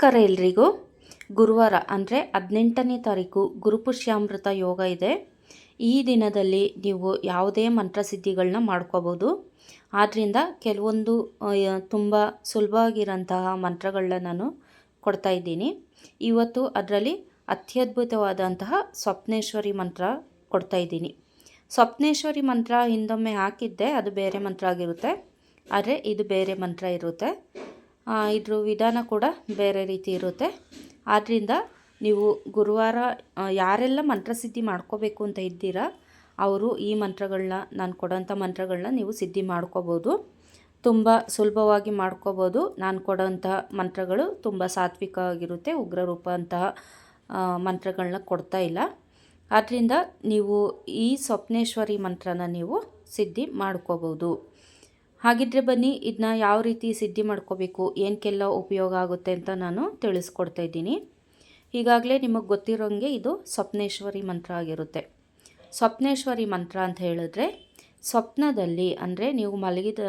ನಮಸ್ಕಾರ ಎಲ್ರಿಗೂ. ಗುರುವಾರ ಅಂದರೆ 18ನೇ ತಾರೀಕು ಗುರುಪುಷ್ಯಾಮೃತ ಯೋಗ ಇದೆ. ಈ ದಿನದಲ್ಲಿ ನೀವು ಯಾವುದೇ ಮಂತ್ರಸಿದ್ಧಿಗಳನ್ನ ಮಾಡ್ಕೋಬೋದು. ಆದ್ದರಿಂದ ಕೆಲವೊಂದು ತುಂಬ ಸುಲಭವಾಗಿರೋಂತಹ ಮಂತ್ರಗಳನ್ನ ನಾನು ಕೊಡ್ತಾ ಇದ್ದೀನಿ. ಇವತ್ತು ಅದರಲ್ಲಿ ಅತ್ಯದ್ಭುತವಾದಂತಹ ಸ್ವಪ್ನೇಶ್ವರಿ ಮಂತ್ರ ಕೊಡ್ತಾ ಇದ್ದೀನಿ. ಸ್ವಪ್ನೇಶ್ವರಿ ಮಂತ್ರ ಹಿಂದೊಮ್ಮೆ ಹಾಕಿದ್ದೆ, ಅದು ಬೇರೆ ಮಂತ್ರ ಆಗಿರುತ್ತೆ, ಆದರೆ ಇದು ಬೇರೆ ಮಂತ್ರ ಇರುತ್ತೆ. ಇದ್ರ ವಿಧಾನ ಕೂಡ ಬೇರೆ ರೀತಿ ಇರುತ್ತೆ. ಆದ್ದರಿಂದ ನೀವು ಗುರುವಾರ ಯಾರೆಲ್ಲ ಮಂತ್ರಸಿದ್ಧಿ ಮಾಡ್ಕೋಬೇಕು ಅಂತ ಇದ್ದೀರಾ ಅವರು ಈ ಮಂತ್ರಗಳನ್ನ, ನಾನು ಕೊಡೋಂಥ ಮಂತ್ರಗಳನ್ನ ನೀವು ಸಿದ್ಧಿ ಮಾಡ್ಕೋಬೋದು. ತುಂಬ ಸುಲಭವಾಗಿ ಮಾಡ್ಕೋಬೋದು. ನಾನು ಕೊಡೋಂಥ ಮಂತ್ರಗಳು ತುಂಬ ಸಾತ್ವಿಕವಾಗಿರುತ್ತೆ, ಉಗ್ರ ರೂಪ ಅಂತಹ ಮಂತ್ರಗಳನ್ನ ಕೊಡ್ತಾ ಇಲ್ಲ. ಆದ್ದರಿಂದ ನೀವು ಈ ಸ್ವಪ್ನೇಶ್ವರಿ ಮಂತ್ರನ ನೀವು ಸಿದ್ಧಿ ಮಾಡ್ಕೋಬೋದು. ಹಾಗಿದ್ರೆ ಬನ್ನಿ, ಇದನ್ನ ಯಾವ ರೀತಿ ಸಿದ್ಧಿ ಮಾಡ್ಕೋಬೇಕು, ಏನಕ್ಕೆಲ್ಲ ಉಪಯೋಗ ಆಗುತ್ತೆ ಅಂತ ನಾನು ತಿಳಿಸ್ಕೊಡ್ತಾ ಇದ್ದೀನಿ. ಈಗಾಗಲೇ ನಿಮಗೆ ಗೊತ್ತಿರೋಂಗೆ ಇದು ಸ್ವಪ್ನೇಶ್ವರಿ ಮಂತ್ರ ಆಗಿರುತ್ತೆ. ಸ್ವಪ್ನೇಶ್ವರಿ ಮಂತ್ರ ಅಂತ ಹೇಳಿದ್ರೆ, ಸ್ವಪ್ನದಲ್ಲಿ ಅಂದರೆ ನೀವು ಮಲಗಿದ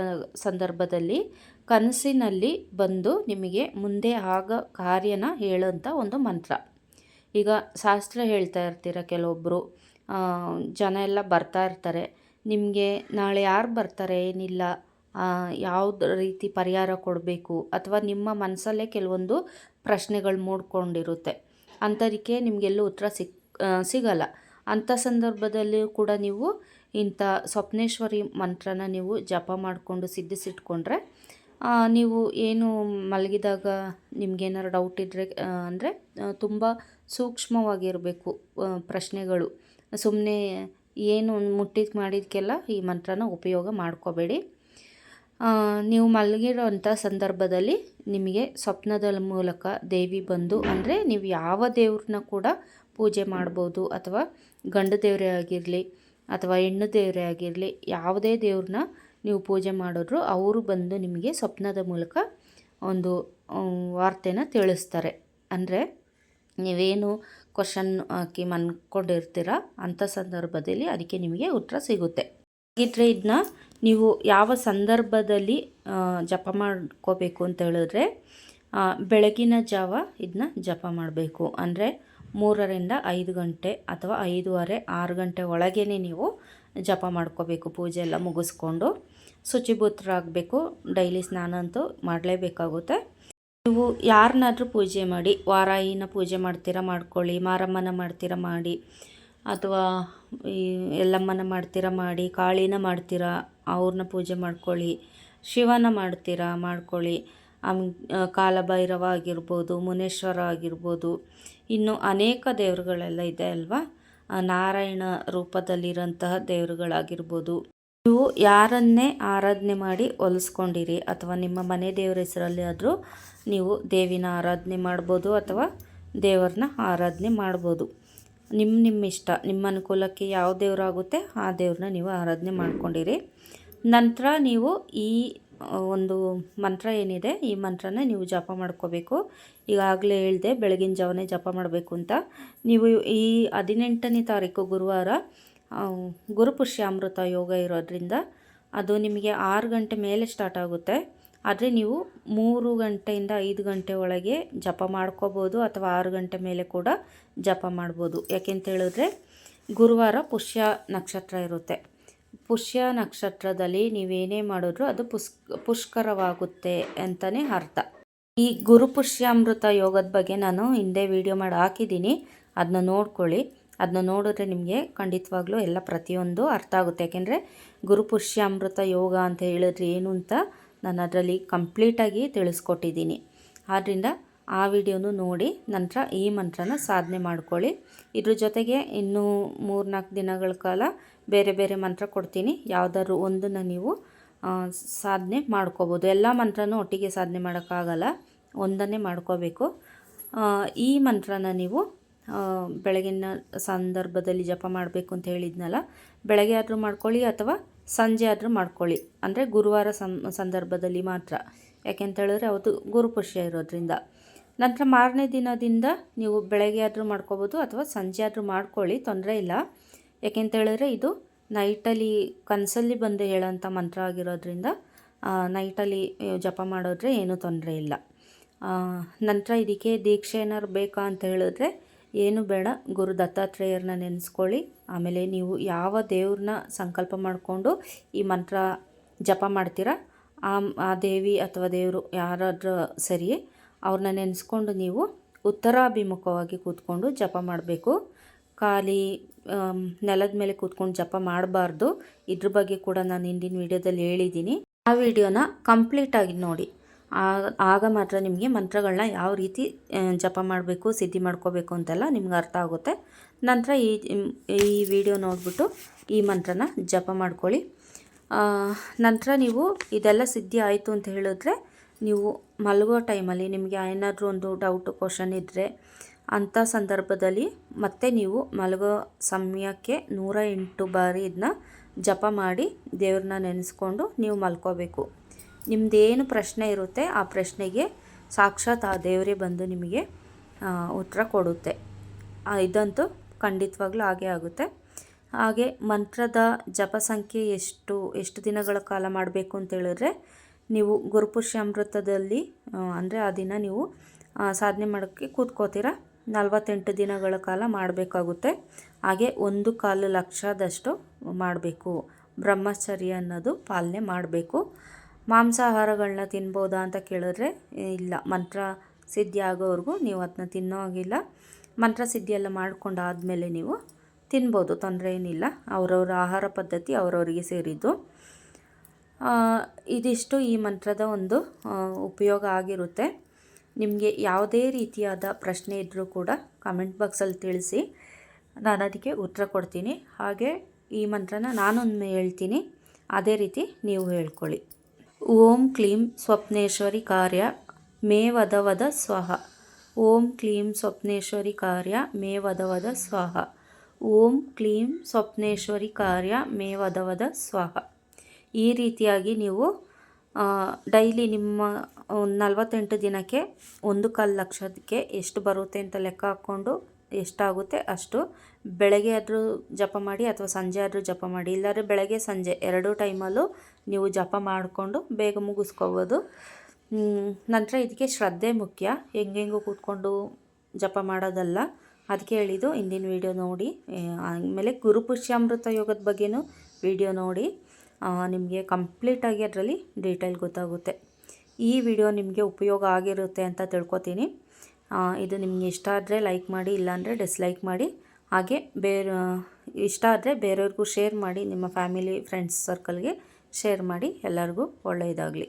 ಸಂದರ್ಭದಲ್ಲಿ ಕನಸಿನಲ್ಲಿ ಬಂದು ನಿಮಗೆ ಮುಂದೆ ಆಗೋ ಕಾರ್ಯನ ಹೇಳೋಂಥ ಒಂದು ಮಂತ್ರ. ಈಗ ಶಾಸ್ತ್ರ ಹೇಳ್ತಾ ಇರ್ತೀರ, ಕೆಲವೊಬ್ಬರು ಜನ ಎಲ್ಲ ಬರ್ತಾ ಇರ್ತಾರೆ, ನಿಮಗೆ ನಾಳೆ ಯಾರು ಬರ್ತಾರೆ ಏನಿಲ್ಲ, ಯಾವ್ದು ರೀತಿ ಪರಿಹಾರ ಕೊಡಬೇಕು, ಅಥವಾ ನಿಮ್ಮ ಮನಸ್ಸಲ್ಲೇ ಕೆಲವೊಂದು ಪ್ರಶ್ನೆಗಳು ಮೂಡ್ಕೊಂಡಿರುತ್ತೆ. ಅಂಥದಕ್ಕೆ ನಿಮಗೆಲ್ಲೂ ಉತ್ತರ ಸಿಗಲ್ಲ. ಅಂಥ ಸಂದರ್ಭದಲ್ಲಿ ಕೂಡ ನೀವು ಇಂಥ ಸ್ವಪ್ನೇಶ್ವರಿ ಮಂತ್ರನ ನೀವು ಜಪ ಮಾಡಿಕೊಂಡು ಸಿದ್ಧಿಸಿಟ್ಕೊಂಡ್ರೆ, ನೀವು ಏನು ಮಲಗಿದಾಗ ನಿಮಗೇನಾರು ಡೌಟ್ ಇದ್ದರೆ, ಅಂದರೆ ತುಂಬ ಸೂಕ್ಷ್ಮವಾಗಿರಬೇಕು ಪ್ರಶ್ನೆಗಳು, ಸುಮ್ಮನೆ ಏನು ಮುಟ್ಟಿದ್ದು ಮಾಡಿದಕ್ಕೆಲ್ಲ ಈ ಮಂತ್ರನ ಉಪಯೋಗ ಮಾಡ್ಕೋಬೇಡಿ. ನೀವು ಮಲಗಿರೋಂಥ ಸಂದರ್ಭದಲ್ಲಿ ನಿಮಗೆ ಸ್ವಪ್ನದ ಮೂಲಕ ದೇವಿ ಬಂದು, ಅಂದರೆ ನೀವು ಯಾವ ದೇವ್ರನ್ನ ಕೂಡ ಪೂಜೆ ಮಾಡ್ಬೋದು, ಅಥವಾ ಗಂಡು ದೇವರೇ ಆಗಿರಲಿ ಅಥವಾ ಹೆಣ್ಣು ದೇವರೇ ಆಗಿರಲಿ, ಯಾವುದೇ ದೇವ್ರನ್ನ ನೀವು ಪೂಜೆ ಮಾಡಿದ್ರು ಅವರು ಬಂದು ನಿಮಗೆ ಸ್ವಪ್ನದ ಮೂಲಕ ಒಂದು ವಾರ್ತೆನ ತಿಳಿಸ್ತಾರೆ. ಅಂದರೆ ನೀವೇನು ಕ್ವಶನ್ ಹಾಕಿ ಮನ್ಕೊಂಡಿರ್ತೀರ ಅಂಥ ಸಂದರ್ಭದಲ್ಲಿ ಅದಕ್ಕೆ ನಿಮಗೆ ಉತ್ತರ ಸಿಗುತ್ತೆ. ಹಾಗಿದ್ರೆ ಇದನ್ನ ನೀವು ಯಾವ ಸಂದರ್ಭದಲ್ಲಿ ಜಪ ಮಾಡ್ಕೋಬೇಕು ಅಂತ ಹೇಳಿದ್ರೆ, ಬೆಳಗಿನ ಜಾವ ಇದನ್ನ ಜಪ ಮಾಡಬೇಕು. ಅಂದರೆ 3ರಿಂದ 5 ಗಂಟೆ ಅಥವಾ 5:30, 6 ಗಂಟೆ ಒಳಗೇ ನೀವು ಜಪ ಮಾಡ್ಕೋಬೇಕು. ಪೂಜೆ ಎಲ್ಲ ಮುಗಿಸ್ಕೊಂಡು ಶುಚಿಭೂತರಾಗಬೇಕು. ಡೈಲಿ ಸ್ನಾನ ಅಂತೂ ಮಾಡಲೇಬೇಕಾಗುತ್ತೆ. ನೀವು ಯಾರನ್ನಾದ್ರೂ ಪೂಜೆ ಮಾಡಿ, ವಾರಾಹಿನ ಪೂಜೆ ಮಾಡ್ತೀರಾ ಮಾಡ್ಕೊಳ್ಳಿ, ಮಾರಮ್ಮನ ಮಾಡ್ತೀರಾ ಮಾಡಿ, ಅಥವಾ ಈ ಎಲ್ಲಮ್ಮನ ಮಾಡ್ತೀರಾ ಮಾಡಿ, ಕಾಳಿನ ಮಾಡ್ತೀರಾ ಅವ್ರನ್ನ ಪೂಜೆ ಮಾಡ್ಕೊಳ್ಳಿ, ಶಿವನ ಮಾಡ್ತೀರಾ ಮಾಡ್ಕೊಳ್ಳಿ, ಕಾಲಭೈರವ ಆಗಿರ್ಬೋದು, ಮುನೇಶ್ವರ ಆಗಿರ್ಬೋದು, ಇನ್ನು ಅನೇಕ ದೇವರುಗಳೆಲ್ಲ ಇದೆ ಅಲ್ವಾ, ನಾರಾಯಣ ರೂಪದಲ್ಲಿರೋಂತಹ ದೇವರುಗಳಾಗಿರ್ಬೋದು. ನೀವು ಯಾರನ್ನೇ ಆರಾಧನೆ ಮಾಡಿ ಒಲಿಸ್ಕೊಂಡಿರಿ, ಅಥವಾ ನಿಮ್ಮ ಮನೆ ದೇವರ ಹೆಸರಲ್ಲಿ ಆದರೂ ನೀವು ದೇವಿನ ಆರಾಧನೆ ಮಾಡ್ಬೋದು, ಅಥವಾ ದೇವರನ್ನ ಆರಾಧನೆ ಮಾಡ್ಬೋದು. ನಿಮ್ಮ ಇಷ್ಟ, ನಿಮ್ಮ ಅನುಕೂಲಕ್ಕೆ ಯಾವ ದೇವರಾಗುತ್ತೆ ಆ ದೇವ್ರನ್ನ ನೀವು ಆರಾಧನೆ ಮಾಡ್ಕೊಂಡಿರಿ. ನಂತರ ನೀವು ಈ ಒಂದು ಮಂತ್ರ ಏನಿದೆ ಈ ಮಂತ್ರನ ನೀವು ಜಪ ಮಾಡ್ಕೋಬೇಕು. ಈಗಾಗಲೇ ಹೇಳಿದೆ ಬೆಳಗಿನ ಜಾವನೇ ಜಪ ಮಾಡಬೇಕು ಅಂತ. ನೀವು ಈ 18ನೇ ತಾರೀಕು ಗುರುವಾರ ಗುರುಪುಷ್ಯಾಮೃತ ಯೋಗ ಇರೋದ್ರಿಂದ ಅದು ನಿಮಗೆ 6 ಗಂಟೆ ಮೇಲೆ ಸ್ಟಾರ್ಟ್ ಆಗುತ್ತೆ. ಆದರೆ ನೀವು 3 ಗಂಟೆಯಿಂದ 5 ಗಂಟೆ ಒಳಗೆ ಜಪ ಮಾಡ್ಕೋಬೋದು, ಅಥವಾ 6 ಗಂಟೆ ಮೇಲೆ ಕೂಡ ಜಪ ಮಾಡ್ಬೋದು. ಯಾಕೆಂತ ಹೇಳಿದ್ರೆ ಗುರುವಾರ ಪುಷ್ಯ ನಕ್ಷತ್ರ ಇರುತ್ತೆ. ಪುಷ್ಯ ನಕ್ಷತ್ರದಲ್ಲಿ ನೀವೇನೇ ಮಾಡಿದ್ರೂ ಅದು ಪುಷ್ಕರವಾಗುತ್ತೆ ಅಂತಲೇ ಅರ್ಥ. ಈ ಗುರುಪುಷ್ಯಾಮೃತ ಯೋಗದ ಬಗ್ಗೆ ನಾನು ಹಿಂದೆ ವಿಡಿಯೋ ಮಾಡಿ ಹಾಕಿದ್ದೀನಿ, ಅದನ್ನ ನೋಡ್ಕೊಳ್ಳಿ. ಅದನ್ನ ನೋಡಿದ್ರೆ ನಿಮಗೆ ಖಂಡಿತವಾಗ್ಲೂ ಎಲ್ಲ ಪ್ರತಿಯೊಂದು ಅರ್ಥ ಆಗುತ್ತೆ. ಯಾಕೆಂದರೆ ಗುರುಪುಷ್ಯಾಮೃತ ಯೋಗ ಅಂತ ಹೇಳಿದ್ರೆ ಏನು ಅಂತ ನಾನು ಅದರಲ್ಲಿ ಕಂಪ್ಲೀಟಾಗಿ ತಿಳಿಸ್ಕೊಟ್ಟಿದ್ದೀನಿ. ಆದ್ದರಿಂದ ಆ ವಿಡಿಯೋನು ನೋಡಿ ನಂತರ ಈ ಮಂತ್ರನ ಸಾಧನೆ ಮಾಡ್ಕೊಳ್ಳಿ. ಇದ್ರ ಜೊತೆಗೆ ಇನ್ನೂ 3-4 ದಿನಗಳ ಕಾಲ ಬೇರೆ ಬೇರೆ ಮಂತ್ರ ಕೊಡ್ತೀನಿ. ಯಾವುದಾದ್ರು ಒಂದನ್ನು ನೀವು ಸಾಧನೆ ಮಾಡ್ಕೋಬೋದು. ಎಲ್ಲ ಮಂತ್ರನೂ ಒಟ್ಟಿಗೆ ಸಾಧನೆ ಮಾಡೋಕ್ಕಾಗಲ್ಲ, ಒಂದನ್ನೇ ಮಾಡ್ಕೋಬೇಕು. ಈ ಮಂತ್ರನ ನೀವು ಬೆಳಗಿನ ಸಂದರ್ಭದಲ್ಲಿ ಜಪ ಮಾಡಬೇಕು ಅಂತ ಹೇಳಿದ್ನಲ್ಲ, ಬೆಳಗ್ಗೆ ಆದರೂ ಮಾಡ್ಕೊಳ್ಳಿ ಅಥವಾ ಸಂಜೆ ಆದರೂ ಮಾಡ್ಕೊಳ್ಳಿ. ಅಂದರೆ ಗುರುವಾರ ಸಂದರ್ಭದಲ್ಲಿ ಮಾತ್ರ, ಯಾಕೆಂತ ಹೇಳಿದ್ರೆ ಅವತ್ತು ಗುರುಪುಷ್ಯ ಇರೋದ್ರಿಂದ. ನಂತರ ಮಾರನೇ ದಿನದಿಂದ ನೀವು ಬೆಳಗ್ಗೆ ಆದರೂ ಮಾಡ್ಕೋಬೋದು ಅಥವಾ ಸಂಜೆ ಆದರೂ ಮಾಡ್ಕೊಳ್ಳಿ, ತೊಂದರೆ ಇಲ್ಲ. ಯಾಕೆಂತ ಹೇಳಿದ್ರೆ ಇದು ನೈಟಲ್ಲಿ ಕನಸಲ್ಲಿ ಬಂದು ಹೇಳೋಂಥ ಮಂತ್ರ ಆಗಿರೋದ್ರಿಂದ ನೈಟಲ್ಲಿ ಜಪ ಮಾಡಿದ್ರೆ ಏನೂ ತೊಂದರೆ ಇಲ್ಲ. ನಂತರ ಇದಕ್ಕೆ ದೀಕ್ಷೆ ಏನಾದ್ರು ಬೇಕಾ ಅಂತ ಹೇಳಿದ್ರೆ ಏನು ಬೇಡ, ಗುರು ದತ್ತಾತ್ರೇಯರನ್ನ ನೆನೆಸ್ಕೊಳ್ಳಿ. ಆಮೇಲೆ ನೀವು ಯಾವ ದೇವ್ರನ್ನ ಸಂಕಲ್ಪ ಮಾಡಿಕೊಂಡು ಈ ಮಂತ್ರ ಜಪ ಮಾಡ್ತೀರಾ ಆ ದೇವಿ ಅಥವಾ ದೇವರು ಯಾರಾದರೂ ಸರಿ, ಅವ್ರನ್ನ ನೆನೆಸ್ಕೊಂಡು ನೀವು ಉತ್ತರಾಭಿಮುಖವಾಗಿ ಕೂತ್ಕೊಂಡು ಜಪ ಮಾಡಬೇಕು. ಖಾಲಿ ನೆಲದ ಮೇಲೆ ಕೂತ್ಕೊಂಡು ಜಪ ಮಾಡಬಾರ್ದು. ಇದ್ರ ಬಗ್ಗೆ ಕೂಡ ನಾನು ಹಿಂದಿನ ವಿಡಿಯೋದಲ್ಲಿ ಹೇಳಿದ್ದೀನಿ. ಆ ವಿಡಿಯೋನ ಕಂಪ್ಲೀಟಾಗಿ ನೋಡಿ. ಆಗ ಮಾತ್ರ ನಿಮಗೆ ಮಂತ್ರಗಳನ್ನ ಯಾವ ರೀತಿ ಜಪ ಮಾಡಬೇಕು, ಸಿದ್ಧಿ ಮಾಡ್ಕೋಬೇಕು ಅಂತೆಲ್ಲ ನಿಮ್ಗೆ ಅರ್ಥ ಆಗುತ್ತೆ. ನಂತರ ಈ ವಿಡಿಯೋ ನೋಡಿಬಿಟ್ಟು ಈ ಮಂತ್ರನ ಜಪ ಮಾಡ್ಕೊಳ್ಳಿ. ನಂತರ ನೀವು ಇದೆಲ್ಲ ಸಿದ್ಧಿ ಆಯಿತು ಅಂತ ಹೇಳಿದ್ರೆ ನೀವು ಮಲಗೋ ಟೈಮಲ್ಲಿ ನಿಮಗೆ ಏನಾದರೂ ಒಂದು ಡೌಟು ಕ್ವಶನ್ ಇದ್ದರೆ ಅಂಥ ಸಂದರ್ಭದಲ್ಲಿ ಮತ್ತೆ ನೀವು ಮಲಗೋ ಸಮಯಕ್ಕೆ 108 ಬಾರಿ ಇದನ್ನ ಜಪ ಮಾಡಿ ದೇವ್ರನ್ನ ನೆನೆಸ್ಕೊಂಡು ನೀವು ಮಲ್ಕೋಬೇಕು. ನಿಮ್ಮದೇನು ಪ್ರಶ್ನೆ ಇರುತ್ತೆ ಆ ಪ್ರಶ್ನೆಗೆ ಸಾಕ್ಷಾತ್ ಆ ದೇವರೇ ಬಂದು ನಿಮಗೆ ಉತ್ತರ ಕೊಡುತ್ತೆ. ಇದಂತೂ ಖಂಡಿತವಾಗ್ಲೂ ಹಾಗೇ ಆಗುತ್ತೆ. ಹಾಗೆ ಮಂತ್ರದ ಜಪ ಸಂಖ್ಯೆ ಎಷ್ಟು ದಿನಗಳ ಕಾಲ ಮಾಡಬೇಕು ಅಂತ ಹೇಳಿದ್ರೆ, ನೀವು ಗುರುಪುಷ್ಯಾಮೃತದಲ್ಲಿ ಅಂದರೆ ಆ ದಿನ ನೀವು ಸಾಧನೆ ಮಾಡೋಕ್ಕೆ ಕೂತ್ಕೋತೀರ, 48 ದಿನಗಳ ಕಾಲ ಮಾಡಬೇಕಾಗುತ್ತೆ. ಹಾಗೆ 1.25 ಲಕ್ಷದಷ್ಟು ಮಾಡಬೇಕು. ಬ್ರಹ್ಮಚರ್ಯ ಅನ್ನೋದು ಪಾಲನೆ ಮಾಡಬೇಕು. ಮಾಂಸಾಹಾರಗಳನ್ನ ತಿನ್ಬೋದಾ ಅಂತ ಕೇಳಿದ್ರೆ ಇಲ್ಲ, ಮಂತ್ರ ಸಿದ್ಧಿ ಆಗೋವರೆಗೂ ನೀವು ಅದನ್ನ ತಿನ್ನೋ ಹಾಗಿಲ್ಲ. ಮಂತ್ರ ಸಿದ್ಧಿ ಎಲ್ಲ ಮಾಡ್ಕೊಂಡಾದಮೇಲೆ ನೀವು ತಿನ್ಬೋದು, ತೊಂದರೆ ಏನಿಲ್ಲ. ಅವರವರ ಆಹಾರ ಪದ್ಧತಿ ಅವರವರಿಗೆ ಸೇರಿದ್ದು. ಇದಿಷ್ಟು ಈ ಮಂತ್ರದ ಒಂದು ಉಪಯೋಗ ಆಗಿರುತ್ತೆ. ನಿಮಗೆ ಯಾವುದೇ ರೀತಿಯಾದ ಪ್ರಶ್ನೆ ಇದ್ದರೂ ಕೂಡ ಕಮೆಂಟ್ ಬಾಕ್ಸಲ್ಲಿ ತಿಳಿಸಿ, ನಾನು ಅದಕ್ಕೆ ಉತ್ತರ ಕೊಡ್ತೀನಿ. ಹಾಗೆ ಈ ಮಂತ್ರನ ನಾನೊಮ್ಮೆ ಹೇಳ್ತೀನಿ, ಅದೇ ರೀತಿ ನೀವು ಹೇಳ್ಕೊಳ್ಳಿ. ಓಂ ಕ್ಲೀಂ ಸ್ವಪ್ನೇಶ್ವರಿ ಕಾರ್ಯ ಮೇ ವದ ಸ್ವಹ. ಓಂ ಕ್ಲೀಂ ಸ್ವಪ್ನೇಶ್ವರಿ ಕಾರ್ಯ ಮೇ ವದ ಸ್ವಹ. ಓಂ ಕ್ಲೀಂ ಸ್ವಪ್ನೇಶ್ವರಿ ಕಾರ್ಯ ಮೇ ವದ ಸ್ವಹ. ಈ ರೀತಿಯಾಗಿ ನೀವು ಡೈಲಿ ನಿಮ್ಮ 48 ದಿನಕ್ಕೆ 1.25 ಲಕ್ಷಕ್ಕೆ ಎಷ್ಟು ಬರುತ್ತೆ ಅಂತ ಲೆಕ್ಕ ಹಾಕ್ಕೊಂಡು ಎಷ್ಟಾಗುತ್ತೆ ಅಷ್ಟು ಬೆಳಗ್ಗೆ ಆದರೂ ಜಪ ಮಾಡಿ ಅಥವಾ ಸಂಜೆ ಆದರೂ ಜಪ ಮಾಡಿ. ಇಲ್ಲಾಂದರೆ ಬೆಳಗ್ಗೆ ಸಂಜೆ 2 ಟೈಮಲ್ಲೂ ನೀವು ಜಪ ಮಾಡಿಕೊಂಡು ಬೇಗ ಮುಗಿಸ್ಕೋಬೋದು. ನಂತರ ಇದಕ್ಕೆ ಶ್ರದ್ಧೆ ಮುಖ್ಯ, ಹೆಂಗೆಂಗೂ ಕೂತ್ಕೊಂಡು ಜಪ ಮಾಡೋದಲ್ಲ. ಅದಕ್ಕೆ ಹೇಳಿದ್ದು ಹಿಂದಿನ ವಿಡಿಯೋ ನೋಡಿ. ಆಮೇಲೆ ಗುರುಪುಷ್ಯಾಮೃತ ಯೋಗದ ಬಗ್ಗೆನೂ ವಿಡಿಯೋ ನೋಡಿ, ನಿಮಗೆ ಕಂಪ್ಲೀಟಾಗಿ ಅದರಲ್ಲಿ ಡೀಟೇಲ್ ಗೊತ್ತಾಗುತ್ತೆ. ಈ ವಿಡಿಯೋ ನಿಮಗೆ ಉಪಯೋಗ ಆಗಿರುತ್ತೆ ಅಂತ ತಿಳ್ಕೊತೀನಿ. ಇದು ನಿಮಗೆ ಇಷ್ಟ ಆದರೆ ಲೈಕ್ ಮಾಡಿ, ಇಲ್ಲಾಂದರೆ ಡಿಸ್ಲೈಕ್ ಮಾಡಿ. ಹಾಗೆ ಇಷ್ಟ ಆದರೆ ಬೇರೆಯವ್ರಿಗೂ ಶೇರ್ ಮಾಡಿ, ನಿಮ್ಮ ಫ್ಯಾಮಿಲಿ ಫ್ರೆಂಡ್ಸ್ ಸರ್ಕಲ್ಗೆ ಶೇರ್ ಮಾಡಿ. ಎಲ್ಲರಿಗೂ ಒಳ್ಳೆಯದಾಗಲಿ.